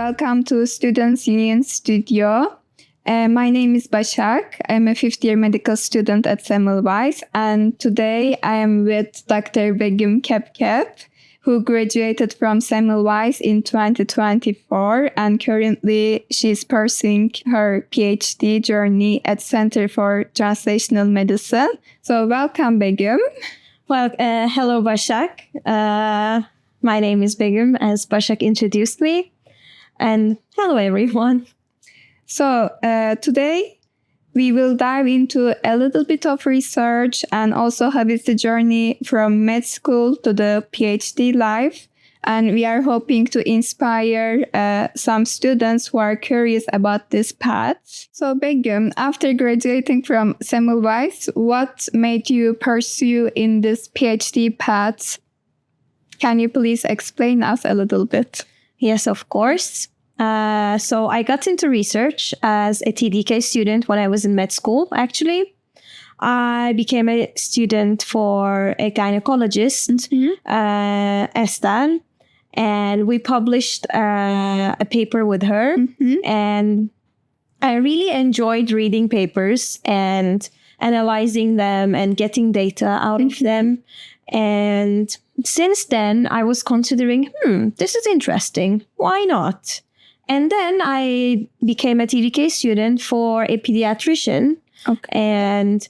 welcome to Students Union Studio. My name is Başak. I'm a fifth-year medical student at Semmelweis, and today I am with Dr. Begüm Kepkep, who graduated from Semmelweis in 2024, and currently she's pursuing her PhD journey at Center for Translational Medicine. So welcome, Begüm. Well, hello, Başak. My name is Begüm, as Başak introduced me. And hello, everyone. So today we will dive into a little bit of research and also how is the journey from med school to the PhD life. And we are hoping to inspire some students who are curious about this path. So Begüm, after graduating from Semmelweis, what made you pursue in this PhD path? Can you please explain us a little bit? Yes, of course. So I got into research as a TDK student when I was in med school, actually. I became a student for a gynecologist, Esther, and we published a paper with her. And I really enjoyed reading papers and analyzing them and getting data out of them. And since then, I was considering, this is interesting. Why not? And then I became a TDK student for a pediatrician. Okay. And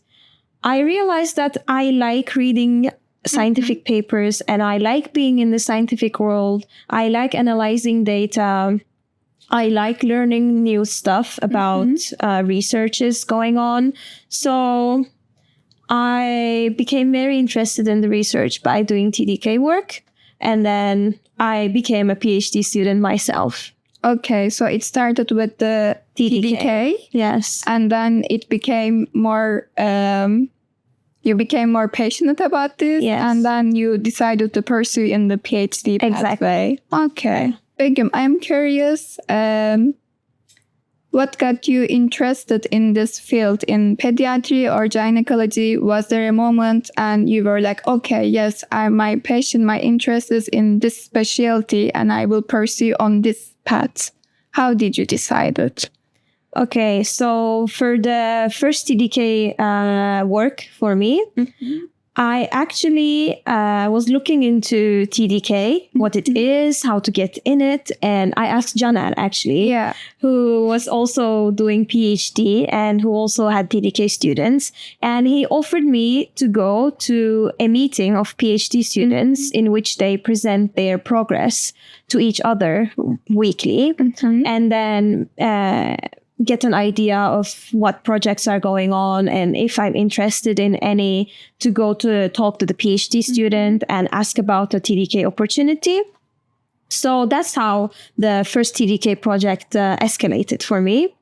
I realized that I like reading scientific papers and I like being in the scientific world. I like analyzing data. I like learning new stuff about researches going on. So I became very interested in the research by doing TDK work. And then I became a PhD student myself. Okay, so it started with the TDK. Yes. And then it became more, you became more passionate about this. Yes. And then you decided to pursue in the PhD pathway. Okay. Begüm, I'm curious, what got you interested in this field in pediatry or gynecology? Was there a moment and you were like, okay, yes, my passion, my interest is in this specialty and I will pursue on this path. How did you decide it? Okay, so for the first TDK work for me, I actually was looking into TDK, what it is, how to get in it. And I asked Caner, actually, who was also doing PhD and who also had TDK students. And he offered me to go to a meeting of PhD students in which they present their progress to each other weekly. And then get an idea of what projects are going on and if I'm interested in any, to go to talk to the PhD student and ask about the TDK opportunity. So that's how the first TDK project escalated for me.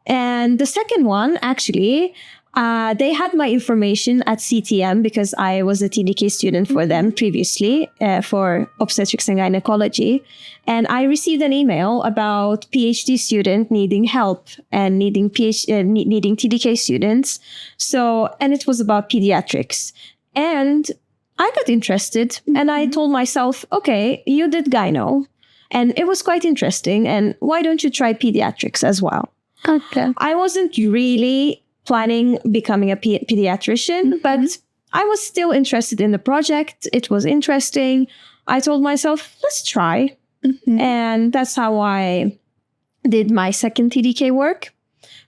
And the second one, actually, they had my information at CTM because I was a TDK student for them previously for obstetrics and gynecology. And I received an email about PhD student needing help and needing TDK students. So, and it was about pediatrics. And I got interested and I told myself, okay, you did gyno and it was quite interesting. And why don't you try pediatrics as well? Okay. I wasn't really planning becoming a pediatrician, but I was still interested in the project. It was interesting. I told myself, let's try. And that's how I did my second TDK work.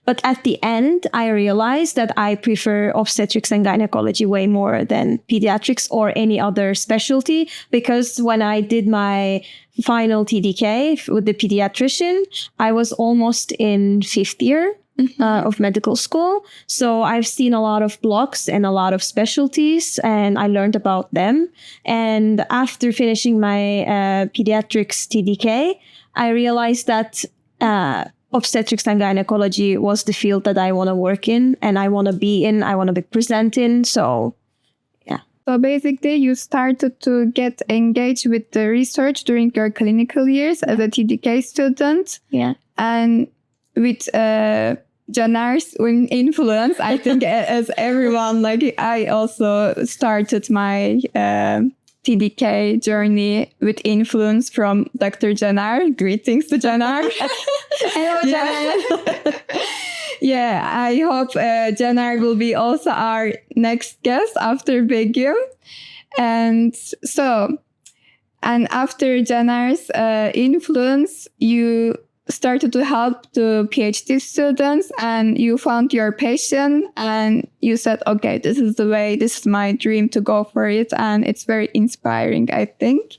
But at the end, I realized that I prefer obstetrics and gynecology way more than pediatrics or any other specialty, because when I did my final TDK with the pediatrician, I was almost in fifth year of medical school. So I've seen a lot of blocks and a lot of specialties and I learned about them. And after finishing my pediatrics TDK, I realized that obstetrics and gynecology was the field that I want to work in and I want to be in, I want to be present in. So yeah. So basically you started to get engaged with the research during your clinical years as a TDK student. Yeah. And with Caner's influence, I think as everyone, like I also started my TDK journey with influence from Dr. Caner. Greetings to Caner. Hello, Caner. Yeah, I hope Caner will be also our next guest after Begüm. And after Caner's influence, you started to help the PhD students and you found your passion and you said, okay, this is the way, this is my dream to go for it. And it's very inspiring, I think.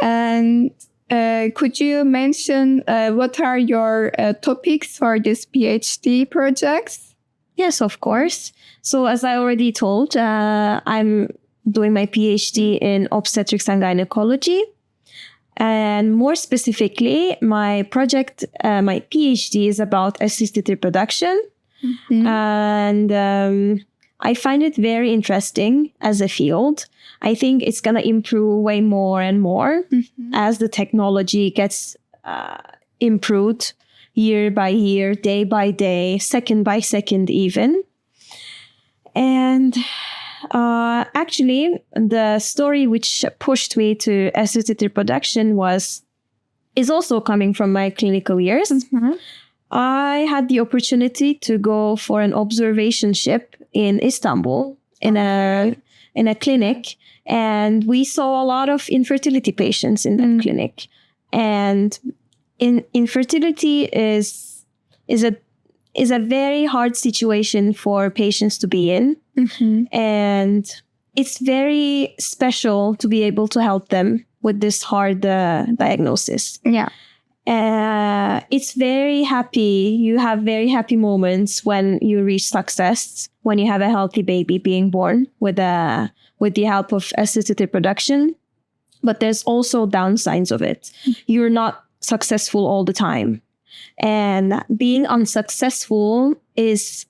And could you mention what are your topics for this PhD projects? Yes, of course. So as I already told, I'm doing my PhD in obstetrics and gynecology. And more specifically, my project, my PhD is about assisted reproduction. Mm-hmm. And I find it very interesting as a field. I think it's going to improve way more and more as the technology gets improved year by year, day by day, second by second even. And actually, the story which pushed me to assisted reproduction is also coming from my clinical years. Mm-hmm. I had the opportunity to go for an observationship in Istanbul in a clinic, and we saw a lot of infertility patients in that clinic. And infertility is a very hard situation for patients to be in. Mm-hmm. And it's very special to be able to help them with this hard diagnosis. Yeah. It's very happy. You have very happy moments when you reach success, when you have a healthy baby being born with the help of assisted reproduction. But there's also downsides of it. You're not successful all the time. And being unsuccessful is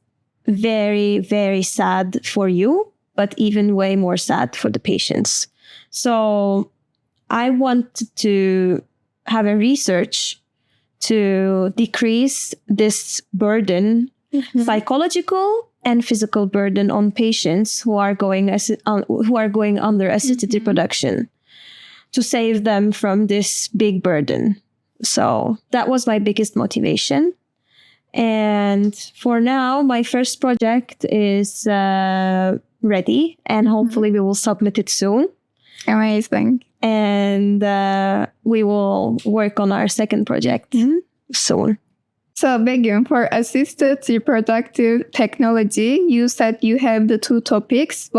very, very sad for you, but even way more sad for the patients. So I want to have a research to decrease this burden, psychological and physical burden on patients who are going under assisted reproduction, to save them from this big burden. So that was my biggest motivation. And for now, my first project is ready, and hopefully we will submit it soon. Amazing. And we will work on our second project soon. So, Begüm, for assisted reproductive technology, you said you have the two topics.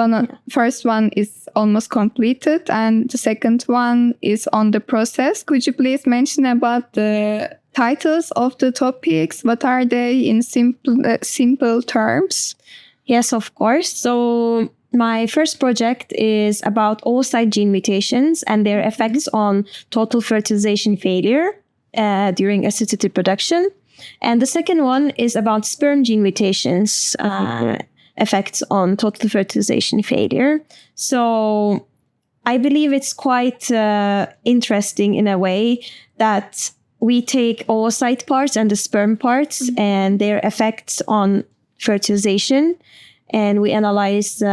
First one is almost completed, and the second one is on the process. Could you please mention about the titles of the topics? What are they in simple terms? Yes, of course. So my first project is about oocyte gene mutations and their effects on total fertilization failure during assisted reproduction. And the second one is about sperm gene mutations effects on total fertilization failure. So I believe it's quite interesting in a way that we take oocyte parts and the sperm parts and their effects on fertilization, and we analyze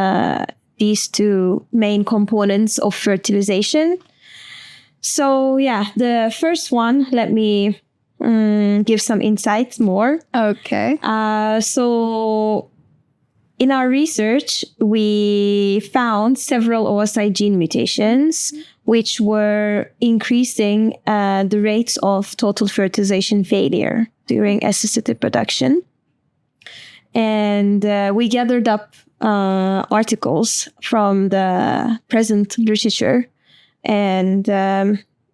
these two main components of fertilization. So yeah, the first one, let me give some insights more. Okay. So in our research, we found several oocyte gene mutations which were increasing the rates of total fertilization failure during assisted reproduction. And we gathered up articles from the present literature, and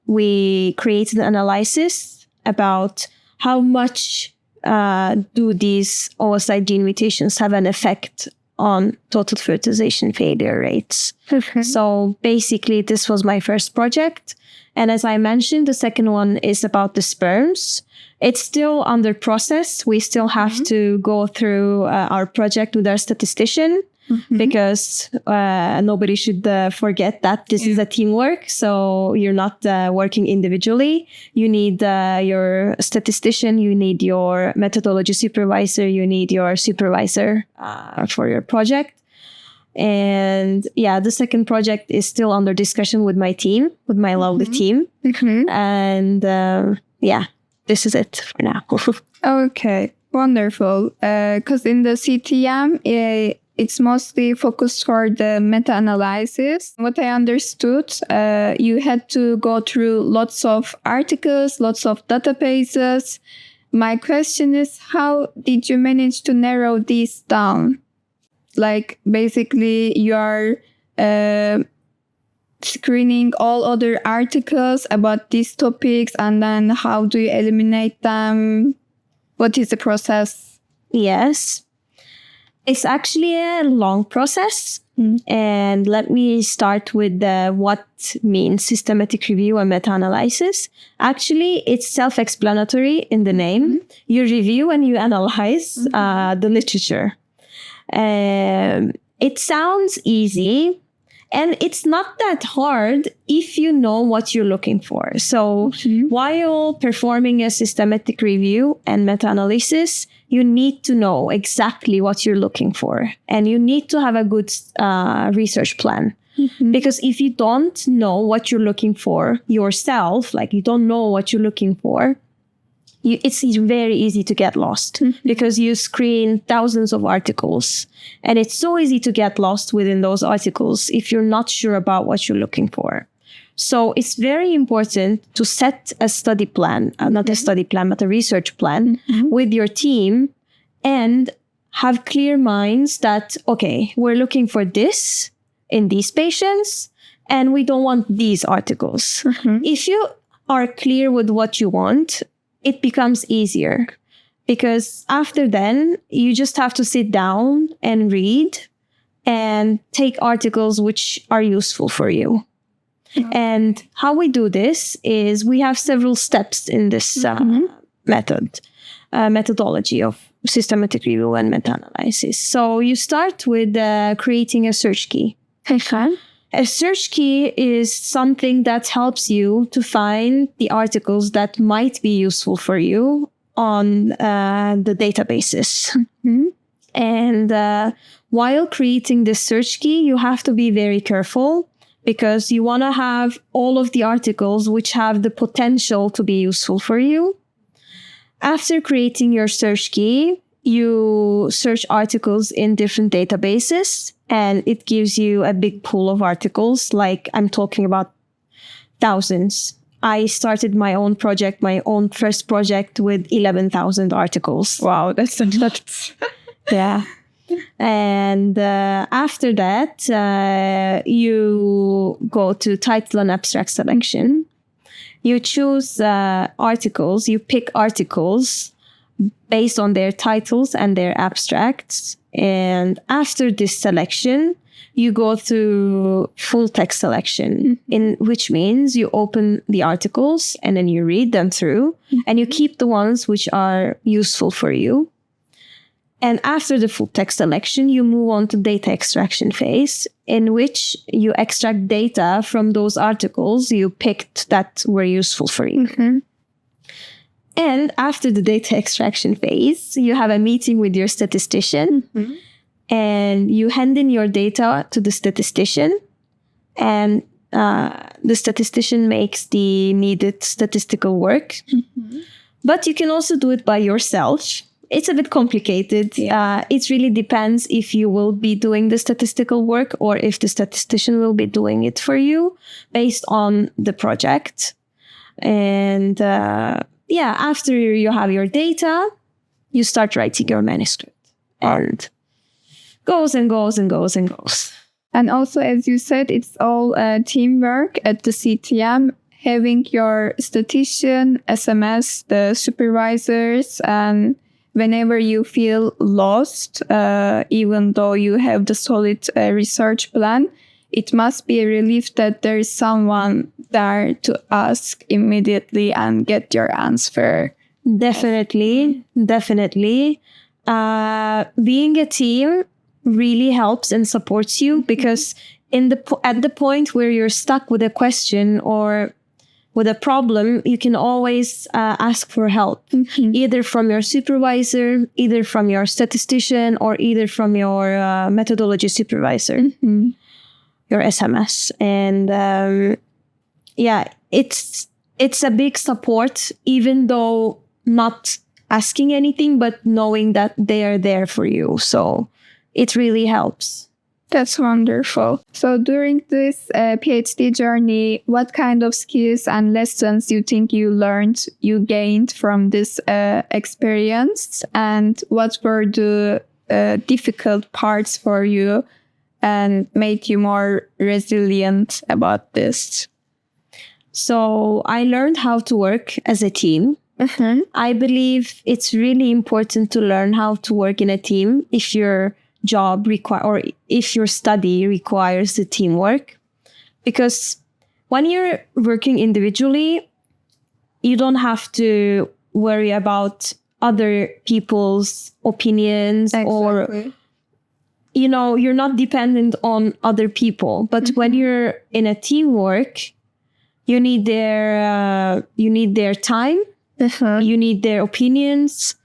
we created an analysis about how much do these oocyte gene mutations have an effect on total fertilization failure rates. So basically, this was my first project. And as I mentioned, the second one is about the sperms. It's still under process. We still have to go through our project with our statistician, because nobody should forget that this is a teamwork. So you're not working individually. You need your statistician, you need your methodology supervisor, you need your supervisor for your project. And yeah, the second project is still under discussion with my team, with my lovely team. And yeah, this is it for now. Okay, wonderful. Because in the CTM, it's mostly focused for the meta-analysis. What I understood, you had to go through lots of articles, lots of databases. My question is, how did you manage to narrow these down? Like, basically, you are screening all other articles about these topics, and then how do you eliminate them? What is the process? Yes. It's actually a long process. And let me start with what means systematic review and meta-analysis. Actually, it's self-explanatory in the name. You review and you analyze the literature. It sounds easy, and it's not that hard if you know what you're looking for. So while performing a systematic review and meta-analysis, you need to know exactly what you're looking for, and you need to have a good research plan. Because if you don't know what you're looking for yourself, like you don't know what you're looking for, it's very easy to get lost because you screen thousands of articles, and it's so easy to get lost within those articles if you're not sure about what you're looking for. So it's very important to set a study plan, not a study plan, but a research plan with your team, and have clear minds that, okay, we're looking for this in these patients, and we don't want these articles. If you are clear with what you want, it becomes easier, because after then you just have to sit down and read and take articles which are useful for you. And how we do this is we have several steps in this methodology of systematic review and meta-analysis. So you start with creating a search key. A search key is something that helps you to find the articles that might be useful for you on the databases. And while creating this search key, you have to be very careful, because you want to have all of the articles which have the potential to be useful for you. After creating your search key, you search articles in different databases, and it gives you a big pool of articles. Like, I'm talking about thousands. I started my own first project with 11,000 articles. Wow, that's a lot. Yeah. And after that, you go to title and abstract selection. You choose articles, you pick articles based on their titles and their abstracts. And after this selection, you go through full text selection, which means you open the articles and then you read them through, and you keep the ones which are useful for you. And after the full text selection, you move on to data extraction phase, in which you extract data from those articles you picked that were useful for you. And after the data extraction phase, you have a meeting with your statistician, and you hand in your data to the statistician, and the statistician makes the needed statistical work. But you can also do it by yourself. It's a bit complicated. It really depends if you will be doing the statistical work or if the statistician will be doing it for you based on the project. And after you have your data, you start writing your manuscript. And goes and goes and goes and goes. And also, as you said, it's all teamwork at the CTM. Having your statistician, SMS, the supervisors, and whenever you feel lost, even though you have the solid research plan, it must be a relief that there is someone there to ask immediately and get your answer. Definitely. Being a team really helps and supports you, because at the point where you're stuck with a question, or with a problem, you can always ask for help, either from your supervisor, either from your statistician, or either from your methodology supervisor, your SMS. And it's a big support, even though not asking anything, but knowing that they are there for you. So it really helps. That's wonderful. So during this PhD journey, what kind of skills and lessons you think you gained from this experience? And what were the difficult parts for you and made you more resilient about this? So I learned how to work as a team. I believe it's really important to learn how to work in a team if your job or if your study requires the teamwork, because when you're working individually, you don't have to worry about other people's opinions, or you're not dependent on other people. But when you're in a teamwork, you need their time, you need their opinions.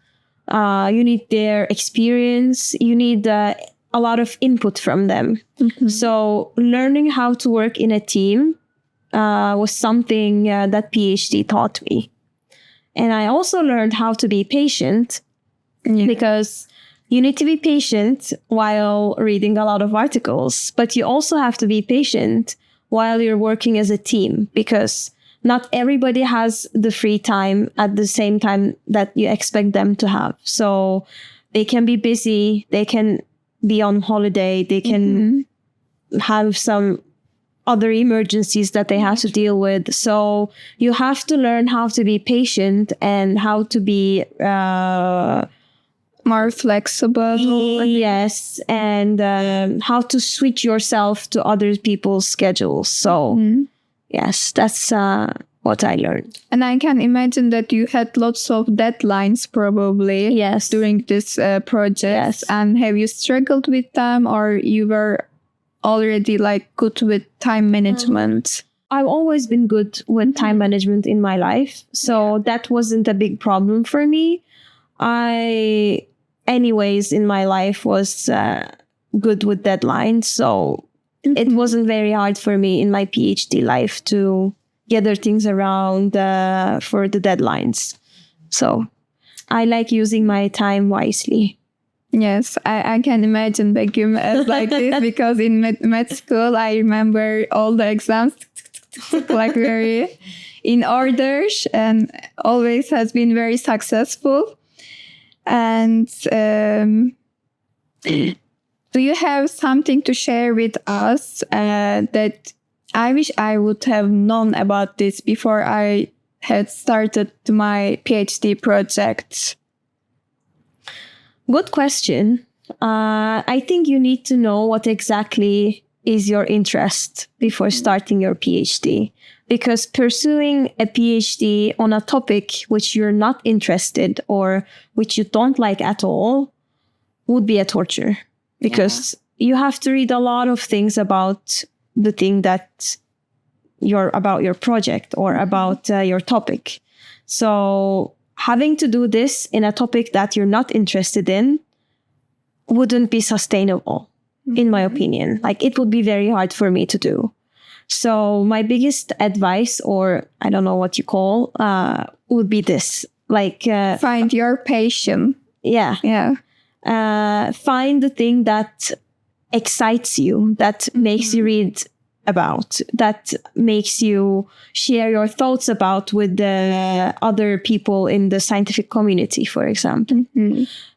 You need their experience. You need a lot of input from them. So learning how to work in a team was something that PhD taught me. And I also learned how to be patient, because you need to be patient while reading a lot of articles, but you also have to be patient while you're working as a team, because not everybody has the free time at the same time that you expect them to have. So they can be busy, they can be on holiday, they can have some other emergencies that they have to deal with. So you have to learn how to be patient and how to be more flexible. Yes, and how to switch yourself to other people's schedules. So yes, that's what I learned. And I can imagine that you had lots of deadlines probably during this project. Yes. And have you struggled with them, or you were already good with time management? I've always been good with time management in my life. So that wasn't a big problem for me. I, anyways, in my life was good with deadlines. So it wasn't very hard for me in my PhD life to gather things around for the deadlines. So I like using my time wisely. Yes, I can imagine Begüm as like this, because in med school, I remember all the exams very in order, and always has been very successful. And do you have something to share with us that I wish I would have known about this before I had started my PhD project? Good question. I think you need to know what exactly is your interest before starting your PhD, because pursuing a PhD on a topic which you're not interested or which you don't like at all would be a torture, because you have to read a lot of things about the thing that about your project or about your topic. So having to do this in a topic that you're not interested in wouldn't be sustainable, in my opinion. It would be very hard for me to do. So my biggest advice, or I don't know what you call, would be this. Find your passion. Yeah. Find the thing that excites you, that makes you read about, that makes you share your thoughts about with the other people in the scientific community, for example,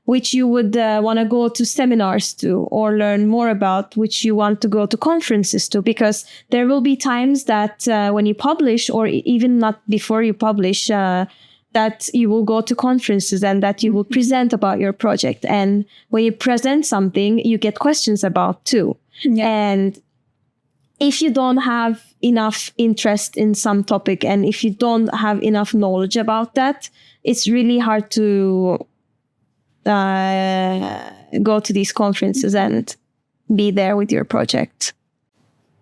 which you would want to go to seminars to or learn more about, which you want to go to conferences to, because there will be times that when you publish, or even not before you publish, that you will go to conferences and that you will present about your project. And when you present something, you get questions about too. And if you don't have enough interest in some topic, and if you don't have enough knowledge about that, it's really hard to go to these conferences and be there with your project.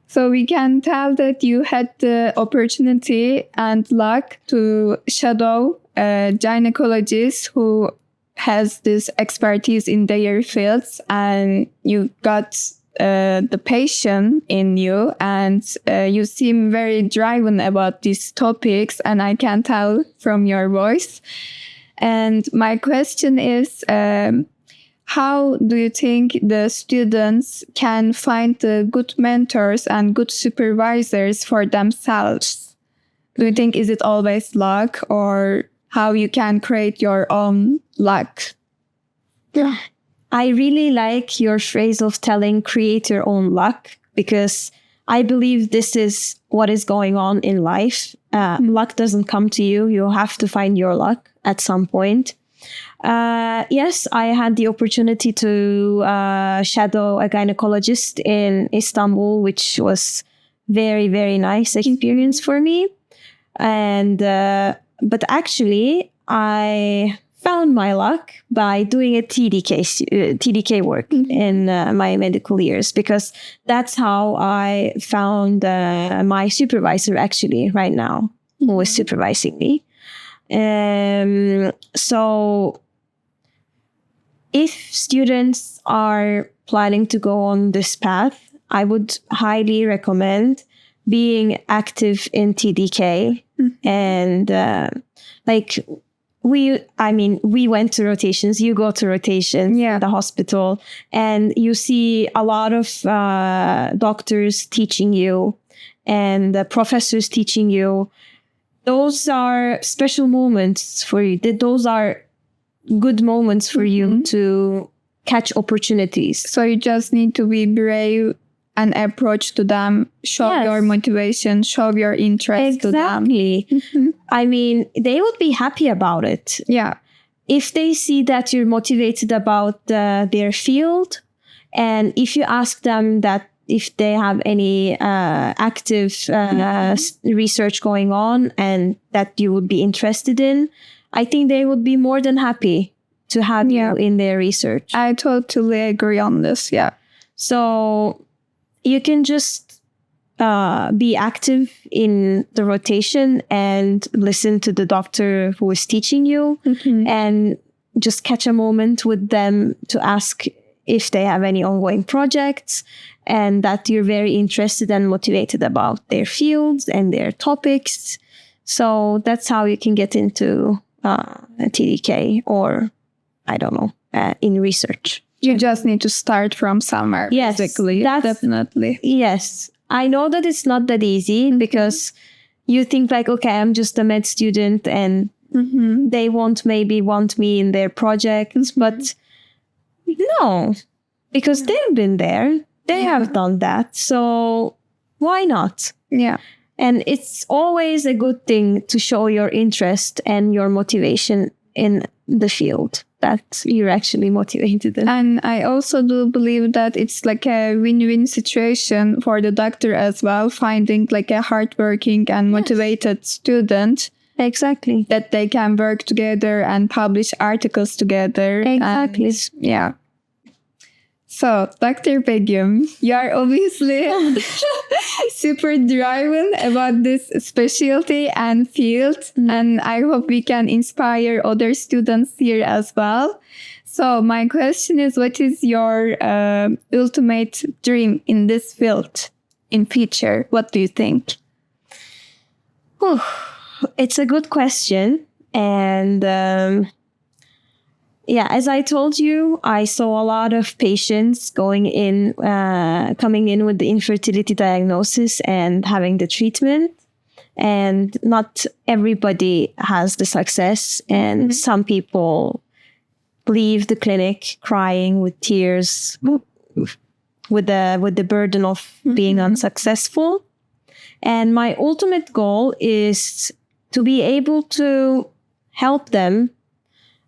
So we can tell that you had the opportunity and luck to shadow a gynecologist who has this expertise in their fields, and you got the passion in you, and you seem very driven about these topics, and I can tell from your voice. And my question is, how do you think the students can find the good mentors and good supervisors for themselves? Do you think is it always luck, or how you can create your own luck? Yeah. I really like your phrase of telling create your own luck, because I believe this is what is going on in life. Luck doesn't come to you. You have to find your luck at some point. Yes, I had the opportunity to shadow a gynecologist in Istanbul, which was very, very nice experience for me. And but actually, I found my luck by doing a TDK work in my medical years, because that's how I found my supervisor actually right now, who is supervising me. So if students are planning to go on this path, I would highly recommend being active in TDK. And we went to rotations, you go to rotations in the hospital, and you see a lot of doctors teaching you and professors teaching you. Those are special moments for you. Those are good moments for you to catch opportunities. So you just need to be brave and approach to them, show your motivation, show your interest to them. Exactly. I mean, they would be happy about it. Yeah. If they see that you're motivated about their field, and if you ask them that if they have any active research going on and that you would be interested in, I think they would be more than happy to have you in their research. I totally agree on this. Yeah. So you can just be active in the rotation and listen to the doctor who is teaching you, and just catch a moment with them to ask if they have any ongoing projects, and that you're very interested and motivated about their fields and their topics. So that's how you can get into a TDK, or I don't know, in research. You just need to start from somewhere. Yes, basically. Definitely. Yes. I know that it's not that easy, because you think like, okay, I'm just a med student and they won't maybe want me in their projects, but no, because they've been there. They have done that. So why not? Yeah. And it's always a good thing to show your interest and your motivation in the field that you're actually motivated in. And I also do believe that it's like a win-win situation for the doctor as well, finding like a hardworking and motivated student. Exactly. That they can work together and publish articles together. Exactly. And, yeah. So, Dr. Begüm, you are obviously super driven about this specialty and field, and I hope we can inspire other students here as well. So, my question is, what is your ultimate dream in this field in future? What do you think? It's a good question, and yeah, as I told you, I saw a lot of patients coming in with the infertility diagnosis and having the treatment. And not everybody has the success. And some people leave the clinic crying with tears, with the burden of being unsuccessful. And my ultimate goal is to be able to help them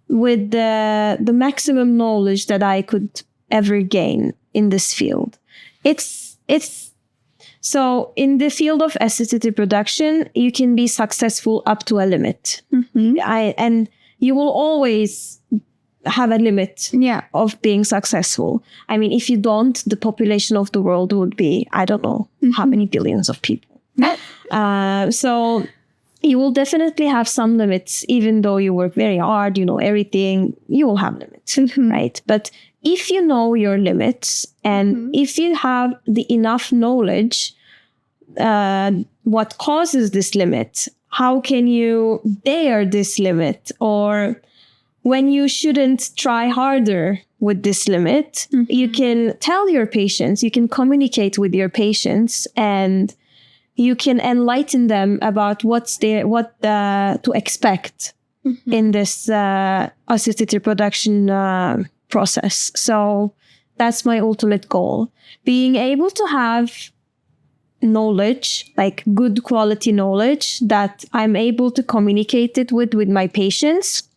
with the maximum knowledge that I could ever gain in this field. It's so in the field of assisted reproduction, you can be successful up to a limit. And you will always have a limit Yeah. of being successful. I mean, if you don't, the population of the world would be, I don't know how many billions of people. So you will definitely have some limits, even though you work very hard, you know everything, you will have limits, right? But if you know your limits and if you have the enough knowledge, what causes this limit, how can you dare this limit, or when you shouldn't try harder with this limit, you can tell your patients, you can communicate with your patients, and you can enlighten them about what to expect in this assisted reproduction process. So that's my ultimate goal. Being able to have knowledge, like good quality knowledge that I'm able to communicate it with my patients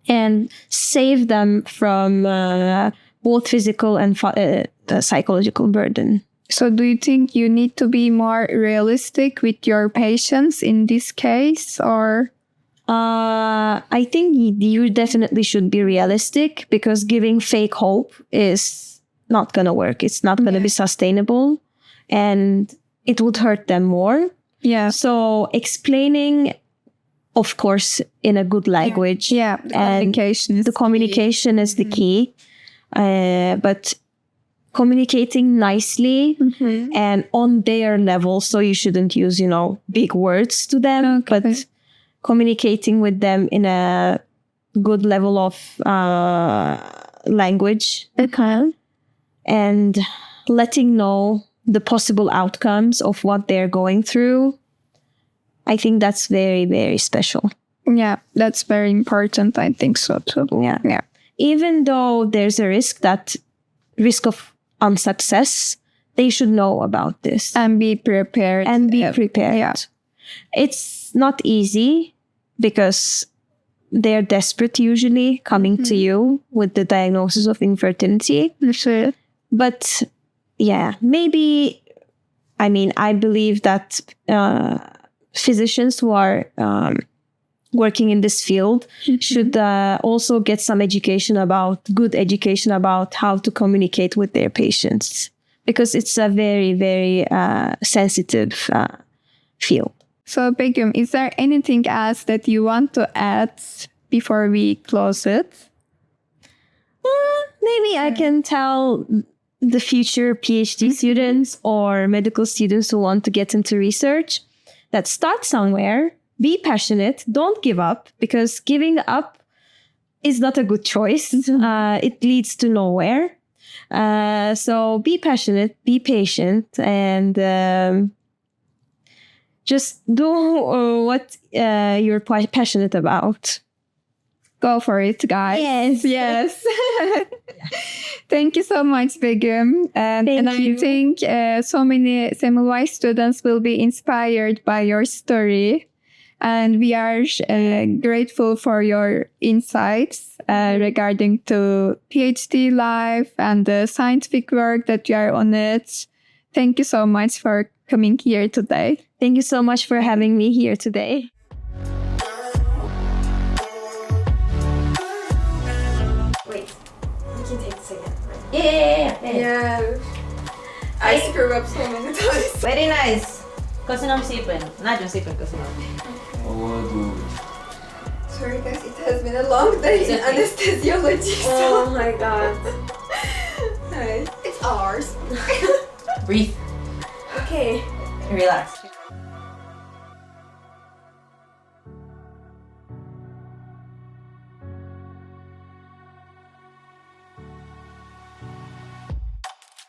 and save them from both physical and psychological burden. So do you think you need to be more realistic with your patients in this case, or? I think you definitely should be realistic, because giving fake hope is not going to work. It's not going to be sustainable, and it would hurt them more. Yeah. So explaining, of course, in a good language. Yeah. The communication is the key. But communicating nicely and on their level. So you shouldn't use, big words to them, but communicating with them in a good level of language. Okay. And letting know the possible outcomes of what they're going through. I think that's very, very special. Yeah, that's very important. I think so too. Yeah. Even though there's a risk of unsuccess, they should know about this. And be prepared. Yeah. It's not easy, because they're desperate usually coming to you with the diagnosis of infertility. Sure. But yeah, maybe, I believe that physicians who are working in this field should also get some good education about how to communicate with their patients, because it's a very, very sensitive field. So Begüm, is there anything else that you want to add before we close it? Maybe I can tell the future PhD students or medical students who want to get into research that start somewhere, be passionate, don't give up, because giving up is not a good choice. It leads to nowhere. So be passionate, be patient, and just do what you're passionate about. Go for it, guys. Yes. Thank you so much, Begüm. And I think so many Semmelweis students will be inspired by your story. And we are grateful for your insights regarding to PhD life and the scientific work that you are on it. Thank you so much for coming here today. Thank you so much for having me here today. Wait, we can take this again. Yeah. I screw up so many times. Very nice. Kasi nam sipin. Not just sipin kasi nam. Sorry guys, it has been a long day in anesthesiology. Oh my god. It's ours. Breathe. Okay. Relax.